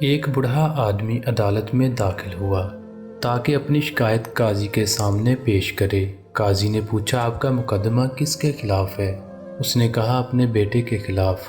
ایک بوڑھا آدمی عدالت میں داخل ہوا تاکہ اپنی شکایت قاضی کے سامنے پیش کرے۔ قاضی نے پوچھا، آپ کا مقدمہ کس کے خلاف ہے؟ اس نے کہا، اپنے بیٹے کے خلاف۔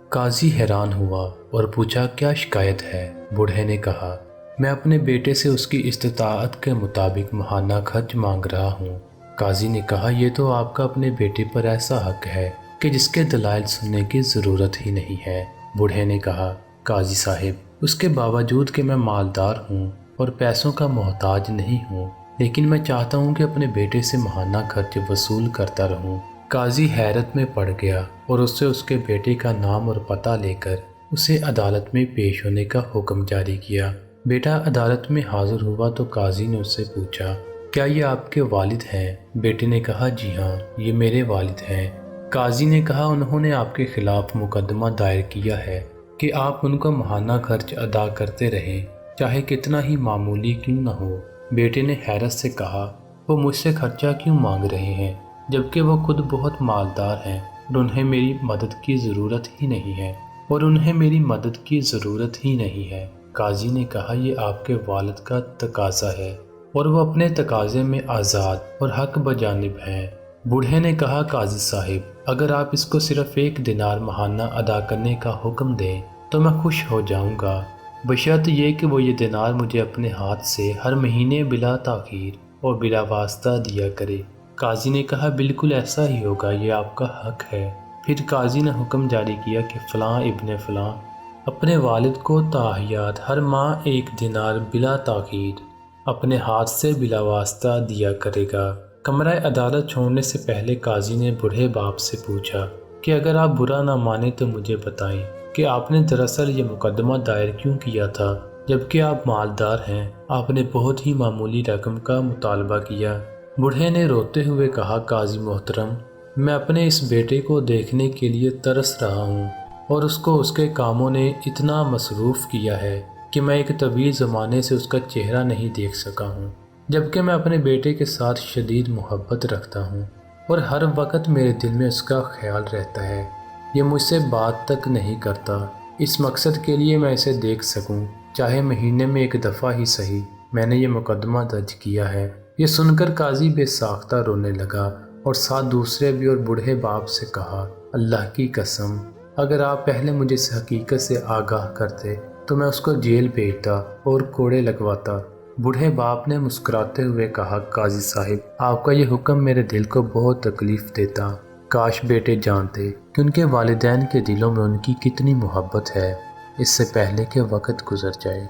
قاضی حیران ہوا اور پوچھا، کیا شکایت ہے؟ بوڑھے نے کہا، میں اپنے بیٹے سے اس کی استطاعت کے مطابق ماہانہ خرچ مانگ رہا ہوں۔ قاضی نے کہا، یہ تو آپ کا اپنے بیٹے پر ایسا حق ہے کہ جس کے دلائل سننے کی ضرورت ہی نہیں ہے۔ بوڑھے نے کہا، قاضی صاحب، اس کے باوجود کہ میں مالدار ہوں اور پیسوں کا محتاج نہیں ہوں، لیکن میں چاہتا ہوں کہ اپنے بیٹے سے ماہانہ خرچ وصول کرتا رہوں۔ قاضی حیرت میں پڑ گیا اور اس سے اس کے بیٹے کا نام اور پتہ لے کر اسے عدالت میں پیش ہونے کا حکم جاری کیا۔ بیٹا عدالت میں حاضر ہوا تو قاضی نے اس سے پوچھا، کیا یہ آپ کے والد ہیں؟ بیٹے نے کہا، جی ہاں، یہ میرے والد ہیں۔ قاضی نے کہا، انہوں نے آپ کے خلاف مقدمہ دائر کیا ہے کہ آپ ان کو ماہانہ خرچ ادا کرتے رہیں، چاہے کتنا ہی معمولی کیوں نہ ہو۔ بیٹے نے حیرت سے کہا، وہ مجھ سے خرچہ کیوں مانگ رہے ہیں جبکہ وہ خود بہت مالدار ہیں اور انہیں میری مدد کی ضرورت ہی نہیں ہے۔ قاضی نے کہا، یہ آپ کے والد کا تقاضا ہے اور وہ اپنے تقاضے میں آزاد اور حق بجانب ہیں۔ بوڑھے نے کہا، قاضی صاحب، اگر آپ اس کو صرف 1 دینار ماہانہ ادا کرنے کا حکم دیں تو میں خوش ہو جاؤں گا، بشرط یہ کہ وہ یہ دینار مجھے اپنے ہاتھ سے ہر مہینے بلا تاخیر اور بلا واسطہ دیا کرے۔ قاضی نے کہا، بالکل ایسا ہی ہوگا، یہ آپ کا حق ہے۔ پھر قاضی نے حکم جاری کیا کہ فلاں ابن فلاں اپنے والد کو تاحیات ہر ماہ 1 دینار بلا تاخیر اپنے ہاتھ سے بلا واسطہ دیا کرے گا۔ کمرہ عدالت چھوڑنے سے پہلے قاضی نے بوڑھے باپ سے پوچھا کہ اگر آپ برا نہ مانیں تو مجھے بتائیں کہ آپ نے دراصل یہ مقدمہ دائر کیوں کیا تھا جبکہ آپ مالدار ہیں؟ آپ نے بہت ہی معمولی رقم کا مطالبہ کیا۔ بوڑھے نے روتے ہوئے کہا، قاضی محترم، میں اپنے اس بیٹے کو دیکھنے کے لیے ترس رہا ہوں اور اس کو اس کے کاموں نے اتنا مصروف کیا ہے کہ میں ایک طویل زمانے سے اس کا چہرہ نہیں دیکھ سکا ہوں، جبکہ میں اپنے بیٹے کے ساتھ شدید محبت رکھتا ہوں اور ہر وقت میرے دل میں اس کا خیال رہتا ہے۔ یہ مجھ سے بات تک نہیں کرتا۔ اس مقصد کے لیے میں اسے دیکھ سکوں، چاہے مہینے میں 1 دفعہ ہی صحیح، میں نے یہ مقدمہ درج کیا ہے۔ یہ سن کر قاضی بے ساختہ رونے لگا اور ساتھ دوسرے بھی اور بوڑھے باپ سے کہا، اللہ کی قسم، اگر آپ پہلے مجھے اس حقیقت سے آگاہ کرتے تو میں اس کو جیل بھیجتا اور کوڑے لگواتا۔ بوڑھے باپ نے مسکراتے ہوئے کہا، قاضی صاحب، آپ کا یہ حکم میرے دل کو بہت تکلیف دیتا۔ کاش بیٹے جانتے کہ ان کے والدین کے دلوں میں ان کی کتنی محبت ہے، اس سے پہلے کہ وقت گزر جائے۔